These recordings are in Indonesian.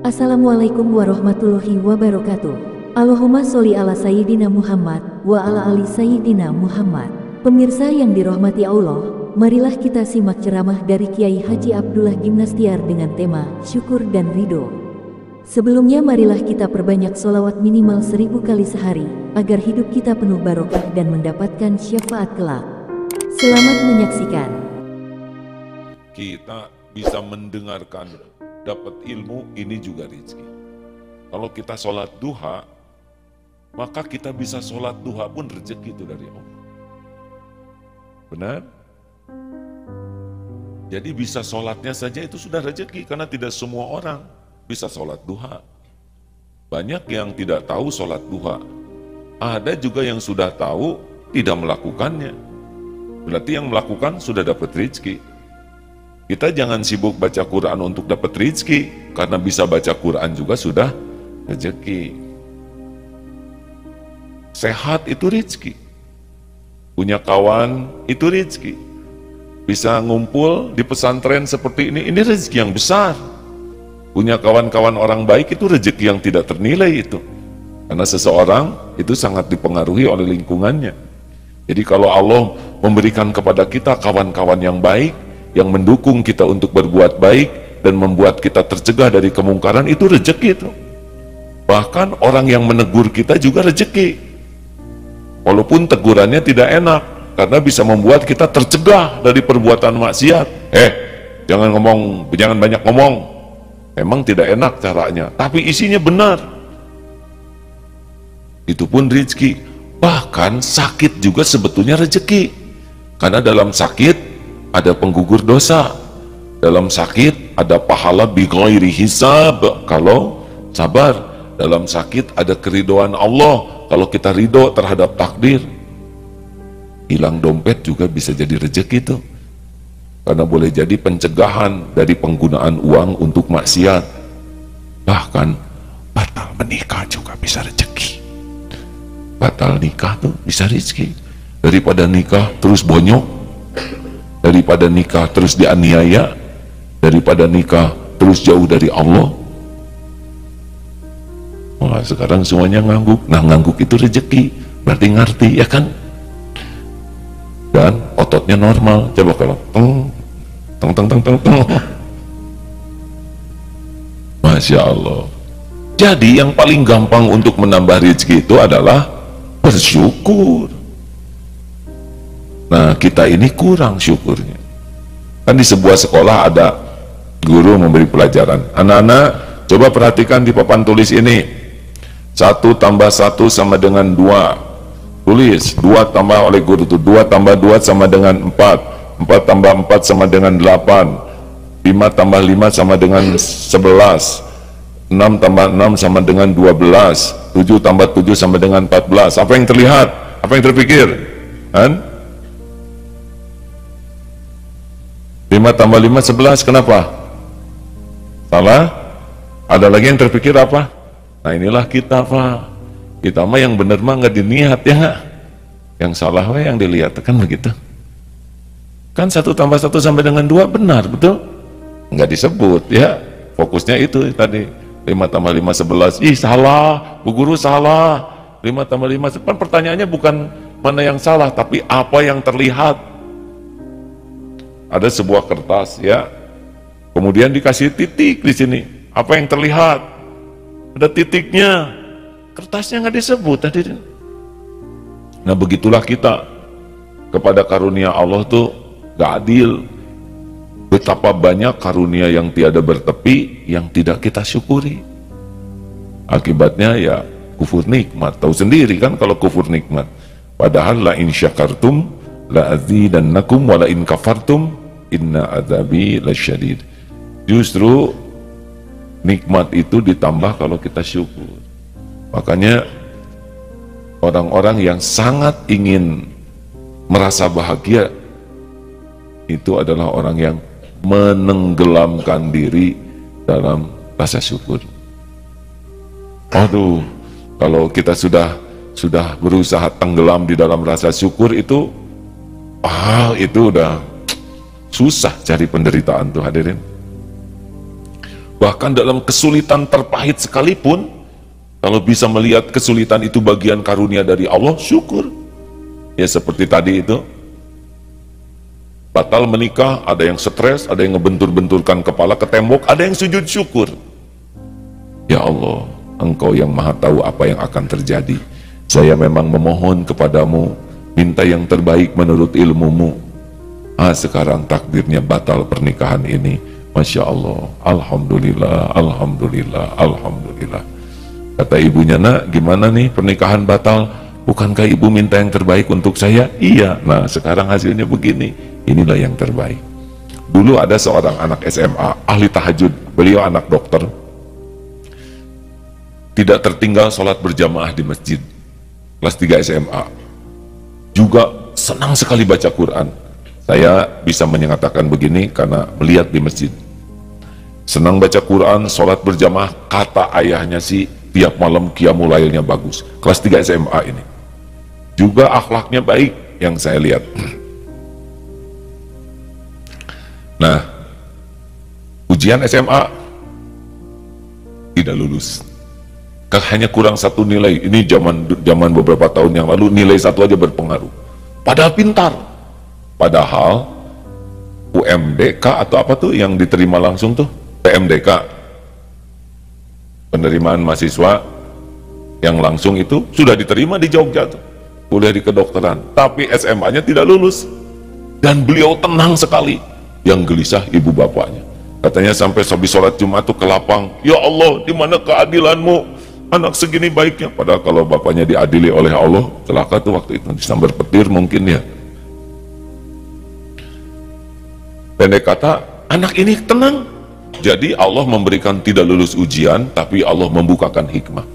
Assalamualaikum warahmatullahi wabarakatuh. Allahumma sholli ala Sayyidina Muhammad wa ala ali Sayyidina Muhammad. Pemirsa yang dirahmati Allah, marilah kita simak ceramah dari Kiai Haji Abdullah Gimnastiar dengan tema Syukur dan Ridho. Sebelumnya marilah kita perbanyak sholawat minimal 1000 kali sehari, agar hidup kita penuh barokah dan mendapatkan syafaat kelak. Selamat menyaksikan. Kita bisa mendengarkan, dapat ilmu, ini juga rezeki. Kalau kita sholat duha, maka kita bisa sholat duha pun rezeki itu dari Allah. Benar? Jadi bisa sholatnya saja itu sudah rezeki, karena tidak semua orang bisa sholat duha. Banyak yang tidak tahu sholat duha. Ada juga yang sudah tahu, tidak melakukannya. Berarti yang melakukan sudah dapat rezeki. Kita jangan sibuk baca Quran untuk dapat rezeki, karena bisa baca Quran juga sudah rezeki. Sehat itu rezeki. Punya kawan itu rezeki. Bisa ngumpul di pesantren seperti ini rezeki yang besar. Punya kawan-kawan orang baik itu rezeki yang tidak ternilai itu. Karena seseorang itu sangat dipengaruhi oleh lingkungannya. Jadi kalau Allah memberikan kepada kita kawan-kawan yang baik, yang mendukung kita untuk berbuat baik dan membuat kita tercegah dari kemungkaran, itu rezeki itu. Bahkan orang yang menegur kita juga rezeki, walaupun tegurannya tidak enak, karena bisa membuat kita tercegah dari perbuatan maksiat. Jangan banyak ngomong, emang tidak enak caranya, tapi isinya benar. Itu pun rezeki. Bahkan sakit juga sebetulnya rezeki, karena dalam sakit ada penggugur dosa, dalam sakit ada pahala bighairi hisab kalau sabar, dalam sakit ada keridhaan Allah kalau kita ridho terhadap takdir. Hilang dompet juga bisa jadi rezeki itu, karena boleh jadi pencegahan dari penggunaan uang untuk maksiat. Bahkan batal menikah juga bisa rezeki. Batal nikah tuh bisa rezeki. Daripada nikah terus bonyok, daripada nikah terus dianiaya, daripada nikah terus jauh dari Allah. Wah, sekarang semuanya ngangguk. Nah, ngangguk itu rezeki, berarti ngerti, ya kan? Dan ototnya normal. Coba kalau teng. Masya Allah. Jadi yang paling gampang untuk menambah rezeki itu adalah bersyukur. Nah, kita ini kurang syukurnya. Kan di sebuah sekolah ada guru memberi pelajaran. Anak-anak, coba perhatikan di papan tulis ini. 1 tambah 1 sama dengan 2. Tulis, 2 tambah oleh guru itu. 2 tambah 2 sama dengan 4. 4 tambah 4 sama dengan 8. 5 tambah 5 sama dengan 11. 6 tambah 6 sama dengan 12. 7 tambah 7 sama dengan 14. Apa yang terlihat? Apa yang terpikir? Kan? 5 tambah 5, 11. Kenapa? Salah? Ada lagi yang terpikir apa? Nah, inilah kita, Pak. Kita mah yang bener mah nggak diniat, ya nggak? Yang salah yang dilihat, kan begitu? Kan 1 tambah 1 sampai dengan 2 benar, betul? Nggak disebut, ya. Fokusnya itu tadi. 5 tambah 5, 11. Ih, salah. Bu guru salah. 5 tambah 5. Kan pertanyaannya bukan mana yang salah, tapi apa yang terlihat. Ada sebuah kertas, ya. Kemudian dikasih titik di sini. Apa yang terlihat? Ada titiknya. Kertasnya nggak disebut tadi. Nah, begitulah kita kepada karunia Allah tuh nggak adil. Betapa banyak karunia yang tiada bertepi yang tidak kita syukuri. Akibatnya ya kufur nikmat. Tahu sendiri kan kalau kufur nikmat. Padahal la in syakartum la azidannakum wa la in kafartum inna adzabi lasyadid. Justru nikmat itu ditambah kalau kita syukur. Makanya orang-orang yang sangat ingin merasa bahagia itu adalah orang yang menenggelamkan diri dalam rasa syukur. Aduh, kalau kita sudah berusaha tenggelam di dalam rasa syukur itu udah susah cari penderitaan tuh, hadirin. Bahkan dalam kesulitan terpahit sekalipun, kalau bisa melihat kesulitan itu bagian karunia dari Allah, syukur. Ya seperti tadi itu, batal menikah, ada yang stres, ada yang ngebentur-benturkan kepala ke tembok, ada yang sujud syukur. Ya Allah, Engkau yang maha tahu apa yang akan terjadi. Saya memang memohon kepadamu, minta yang terbaik menurut ilmumu. Sekarang takdirnya batal pernikahan ini. Masya Allah, Alhamdulillah, Alhamdulillah, Alhamdulillah. Kata ibunya, nak gimana nih pernikahan batal? Bukankah ibu minta yang terbaik untuk saya? Iya, nah sekarang hasilnya begini. Inilah yang terbaik. Dulu ada seorang anak SMA, ahli tahajud, beliau anak dokter. Tidak tertinggal sholat berjamaah di masjid. Kelas 3 SMA. Juga senang sekali baca Quran. Saya bisa menyatakan begini karena melihat di masjid. Senang baca Quran, sholat berjamaah, kata ayahnya sih tiap malam qiyamul lailnya bagus. Kelas 3 SMA ini. Juga akhlaknya baik yang saya lihat. Nah, ujian SMA tidak lulus. Hanya kurang satu nilai. Ini zaman beberapa tahun yang lalu, nilai satu aja berpengaruh. Padahal pintar. Padahal UMDK atau apa tuh yang diterima langsung tuh? PMDK. Penerimaan mahasiswa yang langsung itu sudah diterima di Jogja tuh. Kuliah di kedokteran. Tapi SMA-nya tidak lulus. Dan beliau tenang sekali. Yang gelisah ibu bapaknya. Katanya sampai habis sholat Jumat tuh ke lapang, ya Allah, di mana keadilanmu? Anak segini baiknya. Padahal kalau bapaknya diadili oleh Allah, celaka tuh waktu itu disambar petir mungkin ya. Pendek kata, anak ini tenang. Jadi Allah memberikan tidak lulus ujian, tapi Allah membukakan hikmah.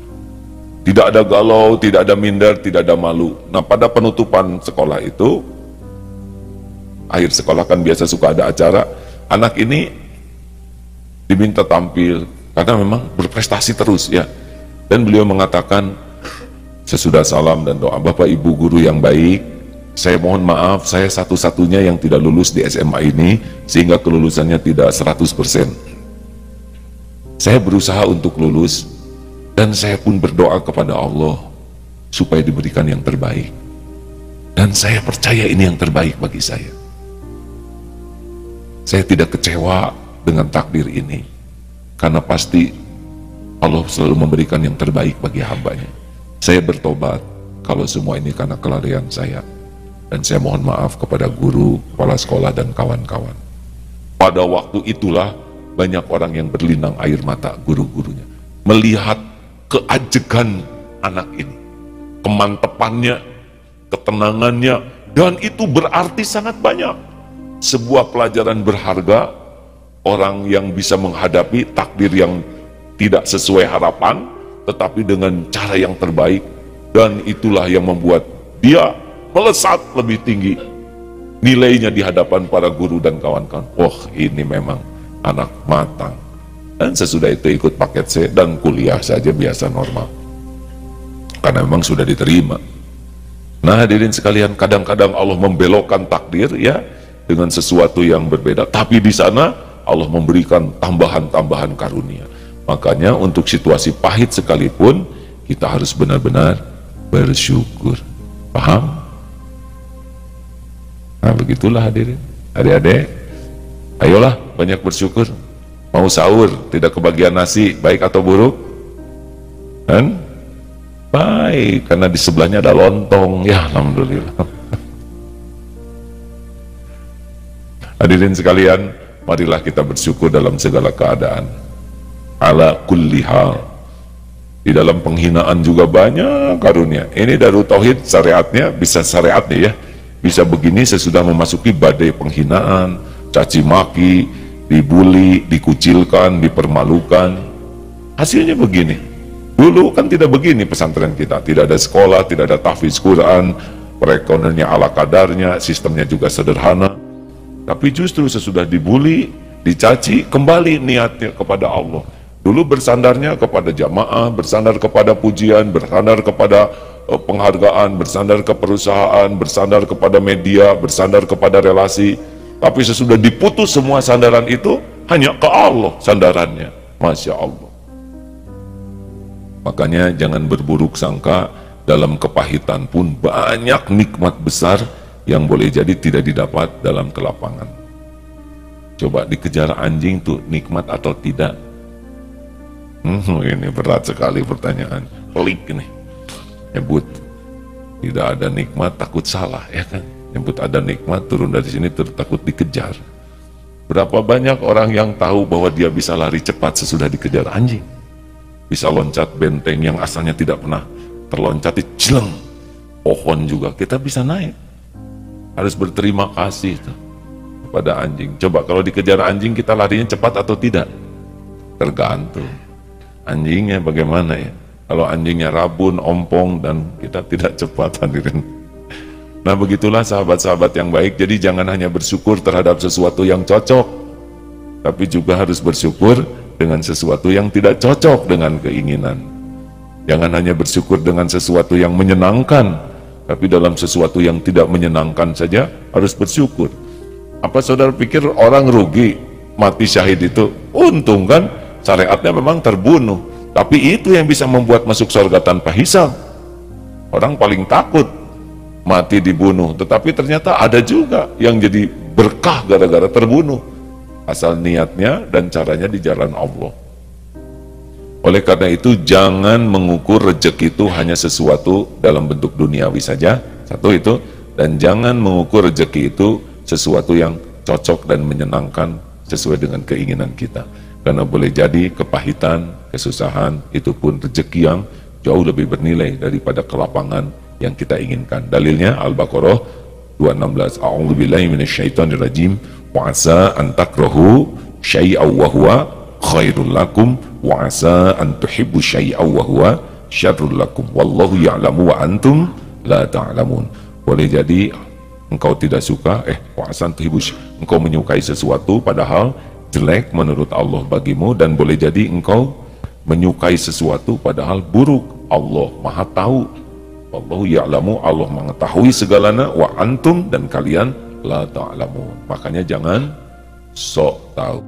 Tidak ada galau, tidak ada minder, tidak ada malu. Nah pada penutupan sekolah itu, akhir sekolah kan biasa suka ada acara, anak ini diminta tampil karena memang berprestasi terus ya. Dan beliau mengatakan, sesudah salam dan doa, Bapak Ibu guru yang baik, saya mohon maaf, saya satu-satunya yang tidak lulus di SMA ini sehingga kelulusannya tidak 100%. Saya berusaha untuk lulus dan saya pun berdoa kepada Allah supaya diberikan yang terbaik. Dan saya percaya ini yang terbaik bagi saya. Saya tidak kecewa dengan takdir ini, karena pasti Allah selalu memberikan yang terbaik bagi hambanya. Saya bertobat kalau semua ini karena kelalaian saya, dan saya mohon maaf kepada guru, kepala sekolah, dan kawan-kawan. Pada waktu itulah banyak orang yang berlinang air mata, guru-gurunya, melihat keajegan anak ini, kemantepannya, ketenangannya, dan itu berarti sangat banyak. Sebuah pelajaran berharga, orang yang bisa menghadapi takdir yang tidak sesuai harapan, tetapi dengan cara yang terbaik, dan itulah yang membuat dia melesat lebih tinggi nilainya di hadapan para guru dan kawan-kawan. Oh, ini memang anak matang. Dan sesudah itu ikut paket C dan kuliah saja biasa normal, karena memang sudah diterima. Nah hadirin sekalian, kadang-kadang Allah membelokkan takdir ya dengan sesuatu yang berbeda, tapi di sana Allah memberikan tambahan-tambahan karunia. Makanya untuk situasi pahit sekalipun kita harus benar-benar bersyukur. Paham? Nah begitulah hadirin. Adik-adik, ayolah banyak bersyukur. Mau sahur tidak kebagian nasi, baik atau buruk? Kan? Baik, karena di sebelahnya ada lontong. Ya alhamdulillah. Hadirin sekalian, marilah kita bersyukur dalam segala keadaan. Ala kulli hal. Di dalam penghinaan juga banyak karunia. Ini Darut Tauhid syariatnya bisa syariat nih ya. Bisa begini sesudah memasuki badai penghinaan, caci maki, dibully, dikucilkan, dipermalukan. Hasilnya begini. Dulu kan tidak begini pesantren kita. Tidak ada sekolah, tidak ada tahfiz Quran, perekonomiannya ala kadarnya, sistemnya juga sederhana. Tapi justru sesudah dibully, dicaci, kembali niatnya kepada Allah. Dulu bersandarnya kepada jamaah, bersandar kepada pujian, bersandar kepada penghargaan, bersandar ke perusahaan, bersandar kepada media, bersandar kepada relasi. Tapi sesudah diputus semua sandaran itu, hanya ke Allah sandarannya. Masya Allah. Makanya jangan berburuk sangka, dalam kepahitan pun banyak nikmat besar yang boleh jadi tidak didapat dalam kelapangan. Coba dikejar anjing tuh nikmat atau tidak? Ini berat sekali pertanyaan. Pelik nih. Nyebut tidak ada nikmat takut salah, ya kan? Nyebut ada nikmat turun dari sini takut dikejar. Berapa banyak orang yang tahu bahwa dia bisa lari cepat sesudah dikejar anjing, bisa loncat benteng yang asalnya tidak pernah terloncati, jeleng. Pohon juga kita bisa naik. Harus berterima kasih tuh kepada anjing. Coba kalau dikejar anjing kita larinya cepat atau tidak? Tergantung anjingnya bagaimana ya. Kalau anjingnya rabun, ompong, dan kita tidak cepat, hadirin. Nah begitulah sahabat-sahabat yang baik. Jadi jangan hanya bersyukur terhadap sesuatu yang cocok, tapi juga harus bersyukur dengan sesuatu yang tidak cocok dengan keinginan. Jangan hanya bersyukur dengan sesuatu yang menyenangkan, tapi dalam sesuatu yang tidak menyenangkan saja harus bersyukur. Apa saudara pikir orang rugi mati syahid itu? Untung kan, syariatnya memang terbunuh, tapi itu yang bisa membuat masuk surga tanpa hisab. Orang paling takut mati dibunuh, tetapi ternyata ada juga yang jadi berkah gara-gara terbunuh, asal niatnya dan caranya di jalan Allah. Oleh karena itu jangan mengukur rezeki itu hanya sesuatu dalam bentuk duniawi saja, satu itu, dan jangan mengukur rezeki itu sesuatu yang cocok dan menyenangkan sesuai dengan keinginan kita, karena boleh jadi kepahitan, kesusahan itu pun rezeki yang jauh lebih bernilai daripada kelapangan yang kita inginkan. Dalilnya Al-Baqarah 216, a'udzubillahi minasyaitonirrajim, wa asa an takrahu syai'aw wa huwa khairul lakum wa asa an tuhibbu syai'aw wa huwa syarrul lakum wallahu ya'lamu wa antum la ta'lamun. Boleh jadi engkau tidak suka, wa asa an tuhibbu, engkau menyukai sesuatu padahal jelek menurut Allah bagimu, dan boleh jadi engkau menyukai sesuatu padahal buruk. Allah Maha tahu. Wallahu ya'lamu, Allah mengetahui segalanya, wa antum, dan kalian la ta'lamun. Makanya jangan sok tahu.